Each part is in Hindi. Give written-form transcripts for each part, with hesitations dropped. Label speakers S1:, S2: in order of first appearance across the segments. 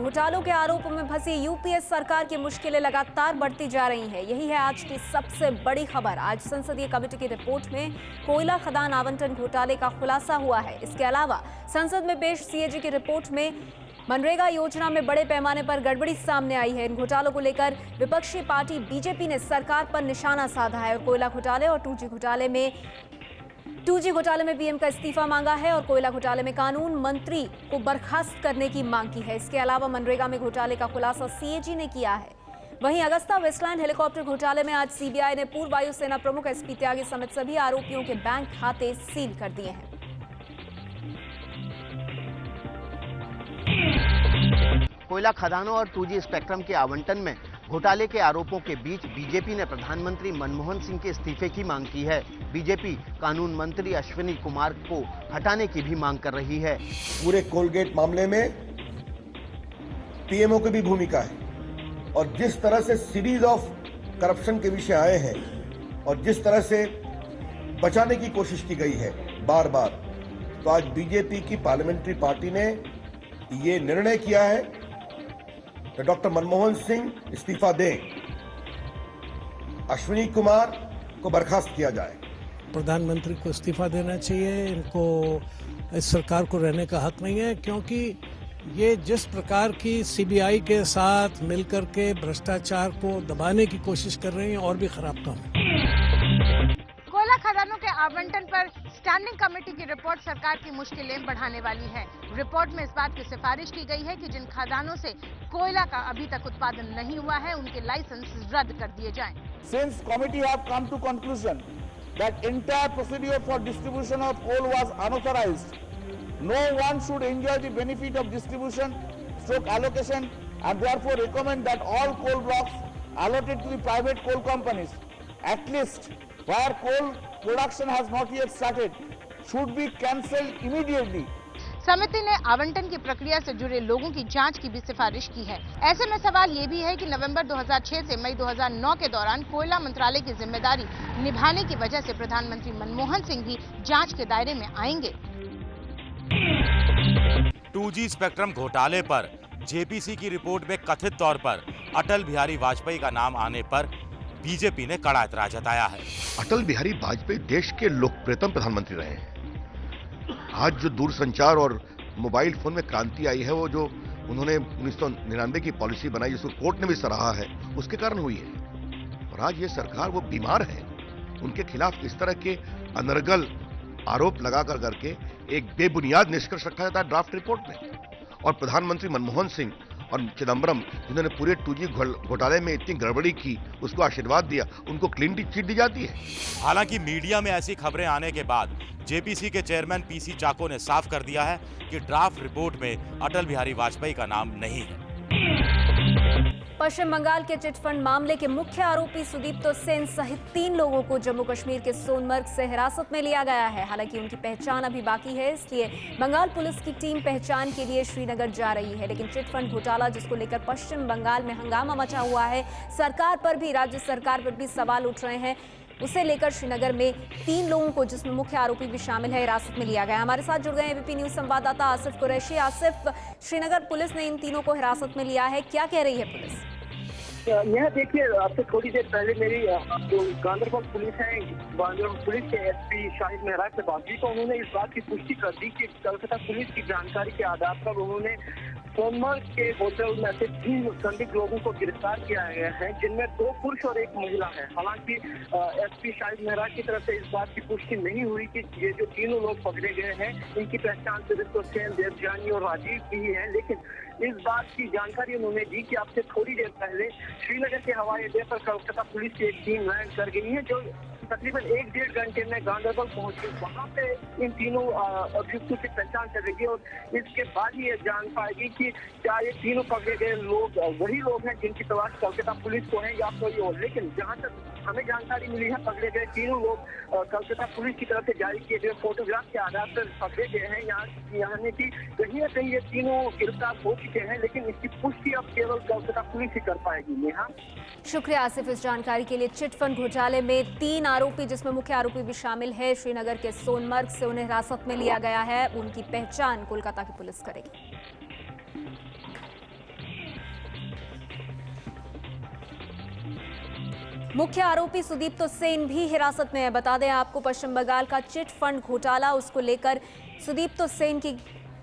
S1: घोटालों के आरोपों में फंसी यूपीए सरकार की मुश्किलें लगातार बढ़ती जा रही हैं। यही है आज की सबसे बड़ी खबर। आज संसदीय कमेटी की रिपोर्ट में कोयला खदान आवंटन घोटाले का खुलासा हुआ है। इसके अलावा संसद में पेश सीएजी की रिपोर्ट में मनरेगा योजना में बड़े पैमाने पर गड़बड़ी सामने आई है। इन घोटालों को लेकर विपक्षी पार्टी बीजेपी ने सरकार पर निशाना साधा है और कोयला घोटाले और 2G घोटाले में पीएम का इस्तीफा मांगा है और कोयला घोटाले में कानून मंत्री को बर्खास्त करने की मांग की है। इसके अलावा मनरेगा में घोटाले का खुलासा सीएजी ने किया है। वहीं अगस्ता वेस्टलैंड हेलीकॉप्टर घोटाले में आज सीबीआई ने पूर्व वायुसेना प्रमुख एसपी त्यागी समेत सभी आरोपियों के बैंक खाते सील कर दिए हैं।
S2: कोयला खदानों और 2G स्पेक्ट्रम के आवंटन में घोटाले के आरोपों के बीच बीजेपी ने प्रधानमंत्री मनमोहन सिंह के इस्तीफे की मांग की है। बीजेपी कानून मंत्री अश्विनी कुमार को हटाने की भी मांग कर रही है।
S3: पूरे कोलगेट मामले में पीएमओ की भी भूमिका है और जिस तरह से सीरीज ऑफ करप्शन के विषय आए हैं और जिस तरह से बचाने की कोशिश की गई है बार बार, तो आज बीजेपी की पार्लियामेंट्री पार्टी ने ये निर्णय किया है कि डॉक्टर मनमोहन सिंह इस्तीफा दें, अश्विनी कुमार को बर्खास्त किया जाए।
S4: प्रधानमंत्री को इस्तीफा देना चाहिए। इनको इस सरकार को रहने का हक नहीं है, क्योंकि ये जिस प्रकार की सीबीआई के साथ मिलकर के भ्रष्टाचार को दबाने की कोशिश कर रही हैं और भी खराब काम है।
S5: कोयला खदानों के आवंटन पर स्टैंडिंग कमेटी की रिपोर्ट सरकार की मुश्किलें बढ़ाने वाली है। रिपोर्ट में इस बात की सिफारिश की गई है कि जिन खदानों से कोयला का अभी तक उत्पादन नहीं हुआ है, उनके लाइसेंस रद्द कर दिए जाएं।
S6: Since committee have come to conclusion that entire procedure for distribution of coal was unauthorized, no one should enjoy the benefit of distribution stroke allocation, and therefore recommend that all coal blocks allotted to the private coal companies, at least where coal production has not yet started, should be cancelled immediately.
S5: समिति ने आवंटन की प्रक्रिया से जुड़े लोगों की जांच की भी सिफारिश की है। ऐसे में सवाल ये भी है कि नवंबर 2006 से मई 2009 के दौरान कोयला मंत्रालय की जिम्मेदारी निभाने की वजह से प्रधानमंत्री मनमोहन सिंह भी जांच के दायरे में आएंगे।
S7: 2G स्पेक्ट्रम घोटाले पर जेपीसी की रिपोर्ट में कथित तौर पर अटल बिहारी वाजपेयी का नाम आने पर बीजेपी ने कड़ा ऐतराज जताया है।
S8: अटल बिहारी वाजपेयी देश के लोकप्रियतम प्रधानमंत्री रहे हैं। आज जो दूरसंचार और मोबाइल फोन में क्रांति आई है, वो जो उन्होंने 1999 की पॉलिसी बनाई, जिसको कोर्ट ने भी सराहा है, उसके कारण हुई है। और आज ये सरकार वो बीमार है, उनके खिलाफ इस तरह के अनर्गल आरोप लगाकर करके एक बेबुनियाद निष्कर्ष रखा जाता है ड्राफ्ट रिपोर्ट में। और प्रधानमंत्री मनमोहन सिंह और चिदम्बरम, जिन्होंने पूरे 2G घोटाले में इतनी गड़बड़ी की, उसको आशीर्वाद दिया, उनको क्लीन चिट दी जाती है।
S7: हालांकि मीडिया में ऐसी खबरें आने के बाद जेपीसी के चेयरमैन पीसी चाको ने साफ कर दिया है कि ड्राफ्ट रिपोर्ट में अटल बिहारी वाजपेयी का नाम नहीं है।
S1: पश्चिम बंगाल के चिटफंड मामले के मुख्य आरोपी सुदीप्तो सेन सहित 3 लोगों को जम्मू कश्मीर के सोनमर्ग से हिरासत में लिया गया है। हालांकि उनकी पहचान अभी बाकी है, इसलिए बंगाल पुलिस की टीम पहचान के लिए श्रीनगर जा रही है। लेकिन चिटफंड घोटाला जिसको लेकर पश्चिम बंगाल में हंगामा मचा हुआ है, सरकार पर भी, राज्य सरकार पर भी सवाल उठ रहे हैं, उसे लेकर श्रीनगर में 3 लोगों को, जिसमें मुख्य आरोपी भी शामिल है, हिरासत में लिया गया। हमारे साथ जुड़ गए एबीपी न्यूज संवाददाता आसिफ कुरैशी। आसिफ, श्रीनगर पुलिस ने इन तीनों को हिरासत में लिया है, क्या कह रही है पुलिस?
S9: यह देखिए, आपसे थोड़ी देर पहले मेरी जो गांधरबल पुलिस है, गांधरबल पुलिस के एसपी शाहिद मेहराज से बात की, तो उन्होंने इस बात की पुष्टि कर दी कि कलकत्ता पुलिस की जानकारी के आधार पर उन्होंने सोनमर्ग के होटल में से 3 संदिग्ध लोगों को गिरफ्तार किया गया है, जिनमें 2 पुरुष और 1 महिला है। हालांकि एसपी शाहिद मेहराज की तरफ से इस बात की पुष्टि नहीं हुई कि ये जो तीनों लोग पकड़े गए हैं, इनकी पहचान सुदीप्तो सेन, देवजानी और राजीव की ही है। लेकिन इस बात की जानकारी उन्होंने दी कि आपसे थोड़ी देर पहले श्रीनगर के हवाई अड्डे पर कलकत्ता पुलिस की एक टीम लैंड कर गई है, जो तकरीबन 1-1.5 घंटे में गांधरबल पहुंची। वहां पे इन तीनों अभियुक्तों की पहचान कर रही है और इसके बाद ही ये जान पाएगी कि क्या ये तीनों पकड़े गए लोग वही लोग हैं जिनकी तलाश कलकत्ता पुलिस को है या कोई और। लेकिन जहां तक हमें जानकारी मिली है, पकड़े गए तीनों लोग कलकत्ता पुलिस की तरफ से जारी किए गए फोटोग्राफ के आधार पर पकड़े गए हैं। यहाँ की कहीं न कहीं ये तीनों गिरफ्तार हो चुके हैं, लेकिन इसकी पुष्टि अब केवल कलकत्ता पुलिस ही कर पाएगी। नेहा,
S1: शुक्रिया आसिफ इस जानकारी के लिए। चिटफंड घोटाले में 3 आरोपी, जिसमें मुख्य आरोपी भी शामिल है, श्रीनगर के सोनमर्ग से उन्हें हिरासत में लिया गया है। उनकी पहचान कोलकाता की पुलिस करेगी। मुख्य आरोपी सुदीप्तो सेन भी हिरासत में है। बता दें आपको, पश्चिम बंगाल का चिट फंड घोटाला, उसको लेकर सुदीप्तो सेन की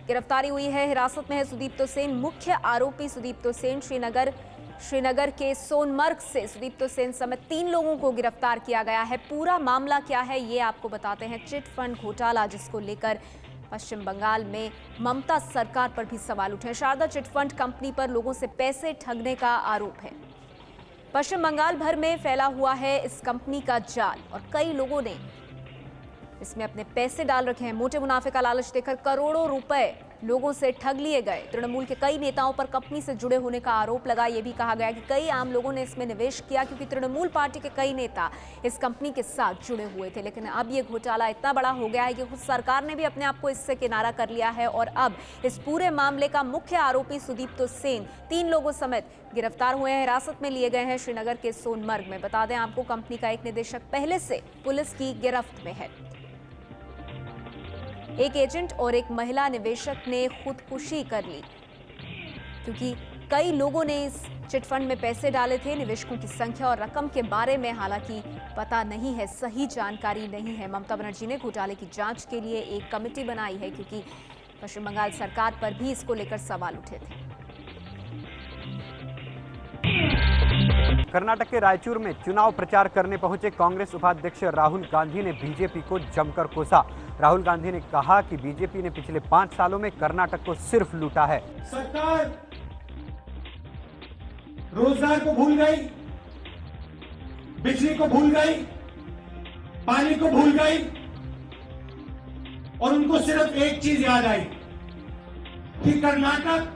S1: गिरफ्तारी हुई है। हिरासत में है सुदीप्तो सेन। मुख्य आरोपी सुदीप्तो सेन श्रीनगर के सोनमर्ग से सुदीप्तो सेन समेत 3 लोगों को गिरफ्तार किया गया है। पूरा मामला क्या है ये आपको बताते हैं। चिट फंड घोटाला, जिसको लेकर पश्चिम बंगाल में ममता सरकार पर भी सवाल उठे। शारदा चिट फंड कंपनी पर लोगों से पैसे ठगने का आरोप है। पश्चिम बंगाल भर में फैला हुआ है इस कंपनी का जाल और कई लोगों ने इसमें अपने पैसे डाल रखे हैं। मोटे मुनाफे का लालच देकर करोड़ों रुपए लोगों से ठग लिए गए। तृणमूल के कई नेताओं पर कंपनी से जुड़े होने का आरोप लगा। यह भी कहा गया कि कई आम लोगों ने इसमें निवेश किया क्योंकि तृणमूल पार्टी के कई नेता इस कंपनी के साथ जुड़े हुए थे। लेकिन अब ये घोटाला इतना बड़ा हो गया है कि खुद सरकार ने भी अपने आप को इससे किनारा कर लिया है और अब इस पूरे मामले का मुख्य आरोपी सुदीप्तो सेन 3 लोगों समेत गिरफ्तार हुए हैं, हिरासत में लिए गए हैं श्रीनगर के सोनमर्ग में। बता दें आपको, कंपनी का एक निदेशक पहले से पुलिस की गिरफ्त में है। एक एजेंट और एक महिला निवेशक ने खुदकुशी कर ली क्योंकि कई लोगों ने इस चिटफंड में पैसे डाले थे। निवेशकों की संख्या और रकम के बारे में हालांकि पता नहीं है, सही जानकारी नहीं है। ममता बनर्जी ने घोटाले की जांच के लिए एक कमेटी बनाई है क्योंकि पश्चिम बंगाल सरकार पर भी इसको लेकर सवाल उठे थे।
S10: कर्नाटक के रायचूर में चुनाव प्रचार करने पहुंचे कांग्रेस उपाध्यक्ष राहुल गांधी ने बीजेपी को जमकर कोसा। राहुल गांधी ने कहा कि बीजेपी ने पिछले 5 सालों में कर्नाटक को सिर्फ लूटा है।
S11: सरकार रोजगार को भूल गई, बिजली को भूल गई, पानी को भूल गई और उनको सिर्फ एक चीज याद आई कि कर्नाटक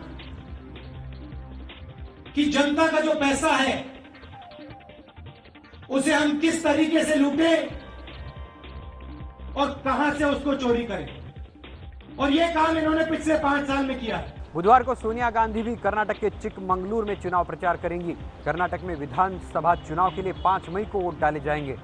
S11: की जनता का जो पैसा है उसे हम किस तरीके से लूटे और कहां से उसको चोरी करें। और यह काम इन्होंने पिछले 5 साल में किया है।
S10: बुधवार को सोनिया गांधी भी कर्नाटक के चिकमंगलूर में चुनाव प्रचार करेंगी। कर्नाटक में विधानसभा चुनाव के लिए 5 मई को वोट डाले जाएंगे।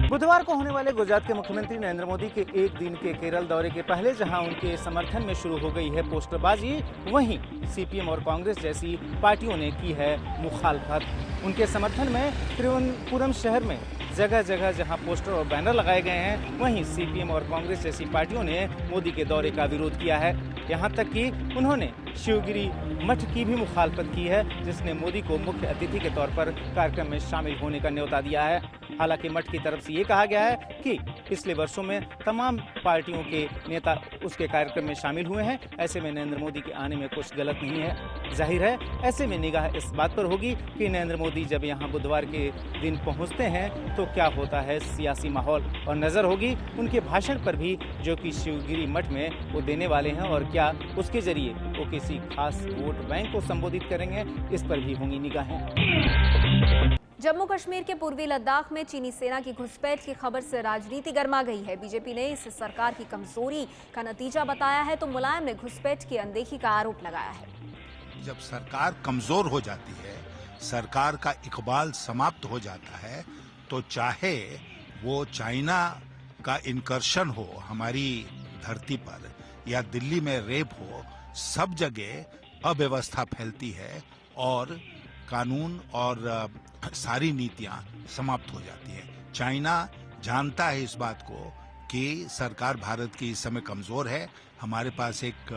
S12: बुधवार को होने वाले गुजरात के मुख्यमंत्री नरेंद्र मोदी के 1 दिन के केरल दौरे के पहले जहां उनके समर्थन में शुरू हो गई है पोस्टरबाजी, वहीं सीपीएम और कांग्रेस जैसी पार्टियों ने की है मुखालफत। उनके समर्थन में त्रिवेंद्रपुरम शहर में जगह जगह जहां पोस्टर और बैनर लगाए गए हैं, वहीं सीपीएम और कांग्रेस जैसी पार्टियों ने मोदी के दौरे का विरोध किया है। यहां तक कि उन्होंने शिवगिरी मठ की भी मुखालफत की है, जिसने मोदी को मुख्य अतिथि के तौर पर कार्यक्रम में शामिल होने का न्योता दिया है। हालांकि मठ की तरफ से ये कहा गया है कि पिछले वर्षों में तमाम पार्टियों के नेता उसके कार्यक्रम में शामिल हुए हैं। ऐसे में नरेंद्र मोदी के आने में कुछ गलत नहीं है। जाहिर है ऐसे में निगाह इस बात पर होगी कि नरेंद्र मोदी जब यहाँ बुधवार के दिन पहुँचते हैं तो क्या होता है सियासी माहौल, और नजर होगी उनके भाषण पर भी जो कि शिवगिरी मठ में वो देने वाले हैं, और क्या उसके जरिए वो किसी खास वोट बैंक को संबोधित करेंगे, इस पर भी होंगी निगाहें।
S1: जम्मू कश्मीर के पूर्वी लद्दाख में चीनी सेना की घुसपैठ की खबर से राजनीति गर्मा गई है। बीजेपी ने इसे सरकार की कमजोरी का नतीजा बताया है तो मुलायम ने घुसपैठ की अनदेखी का आरोप लगाया है।
S13: जब सरकार कमजोर हो जाती है, सरकार का इकबाल समाप्त हो जाता है, तो चाहे वो चाइना का इनकर्शन हो हमारी धरती पर या दिल्ली में रेप हो, सब जगह अव्यवस्था फैलती है और कानून और सारी नीतियां समाप्त हो जाती है। चाइना जानता है इस बात को कि सरकार भारत की इस समय कमजोर है। हमारे पास एक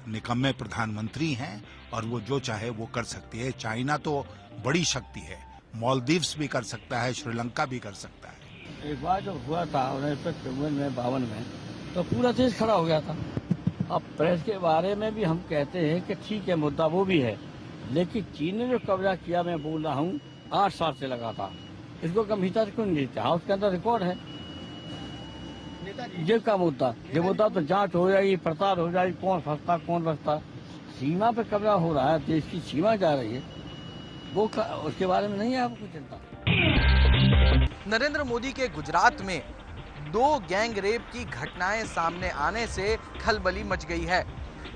S13: निकम्मे प्रधानमंत्री हैं और वो जो चाहे वो कर सकती है। चाइना तो बड़ी शक्ति है, मालदीव्स भी कर सकता है, श्रीलंका भी कर सकता है।
S14: एक बार जो हुआ था 1952 में तो पूरा देश खड़ा हो गया था। अब प्रेस के बारे में भी हम कहते हैं कि ठीक है, मुद्दा वो भी है, लेकिन चीन ने जो कब्जा किया, मैं बोल रहा हूँ 8 साल से लगा था, इसको गंभीरता से क्यों नहीं लेते? हाउस के अंदर रिकॉर्ड है ये का मुद्दा। ये मुद्दा तो जांच हो जाएगी, पड़ताल हो जाएगी, कौन फंसता कौन बचता। सीमा पे कब्जा हो रहा है, देश की सीमा जा रही है, वो उसके बारे में नहीं है आपको चिंता।
S15: नरेंद्र मोदी के गुजरात में 2 गैंग रेप की घटनाएं सामने आने से खलबली मच गई है।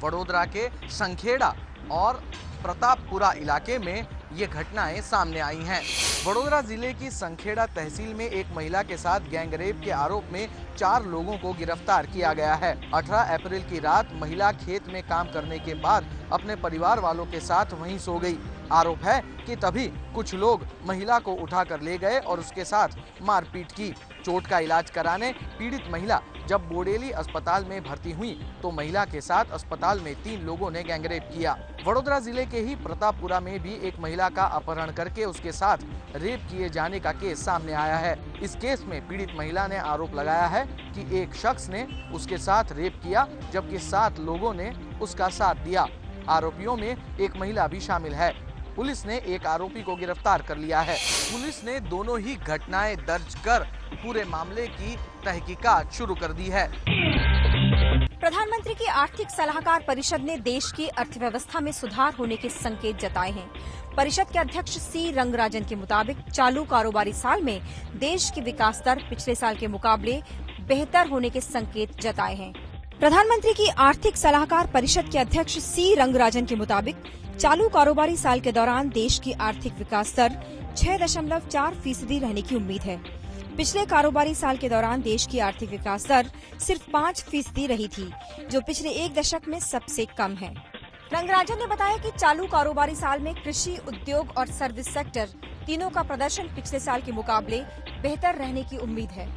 S15: वडोदरा के संखेड़ा और प्रतापपुरा इलाके में ये घटनाएं सामने आई हैं। वडोदरा जिले की संखेड़ा तहसील में एक महिला के साथ गैंग रेप के आरोप में 4 लोगों को गिरफ्तार किया गया है। 18 अप्रैल की रात महिला खेत में काम करने के बाद अपने परिवार वालों के साथ वहीं सो गई। आरोप है कि तभी कुछ लोग महिला को उठाकर ले गए और उसके साथ मारपीट की। चोट का इलाज कराने पीड़ित महिला जब बोडेली अस्पताल में भर्ती हुई तो महिला के साथ अस्पताल में 3 लोगों ने गैंगरेप किया। वडोदरा जिले के ही प्रतापपुरा में भी एक महिला का अपहरण करके उसके साथ रेप किए जाने का केस सामने आया है। इस केस में पीड़ित महिला ने आरोप लगाया है कि एक शख्स ने उसके साथ रेप किया, जबकि 7 लोगों ने उसका साथ दिया। आरोपियों में एक महिला भी शामिल है। पुलिस ने एक आरोपी को गिरफ्तार कर लिया है। पुलिस ने दोनों ही घटनाएं दर्ज कर पूरे मामले की तहकीकात शुरू कर दी है।
S16: प्रधानमंत्री की आर्थिक सलाहकार परिषद ने देश की अर्थव्यवस्था में सुधार होने के संकेत जताए हैं। परिषद के अध्यक्ष सी रंगराजन के मुताबिक चालू कारोबारी साल में देश की विकास दर पिछले साल के मुकाबले बेहतर होने के संकेत जताए हैं। प्रधानमंत्री की आर्थिक सलाहकार परिषद के अध्यक्ष सी रंगराजन के मुताबिक चालू कारोबारी साल के दौरान देश की आर्थिक विकास दर 6.4% रहने की उम्मीद है। पिछले कारोबारी साल के दौरान देश की आर्थिक विकास दर सिर्फ 5% रही थी, जो पिछले 1 दशक में सबसे कम है। रंगराजन ने बताया कि चालू कारोबारी साल में कृषि, उद्योग और सर्विस सेक्टर तीनों का प्रदर्शन पिछले साल के मुकाबले बेहतर रहने की उम्मीद है।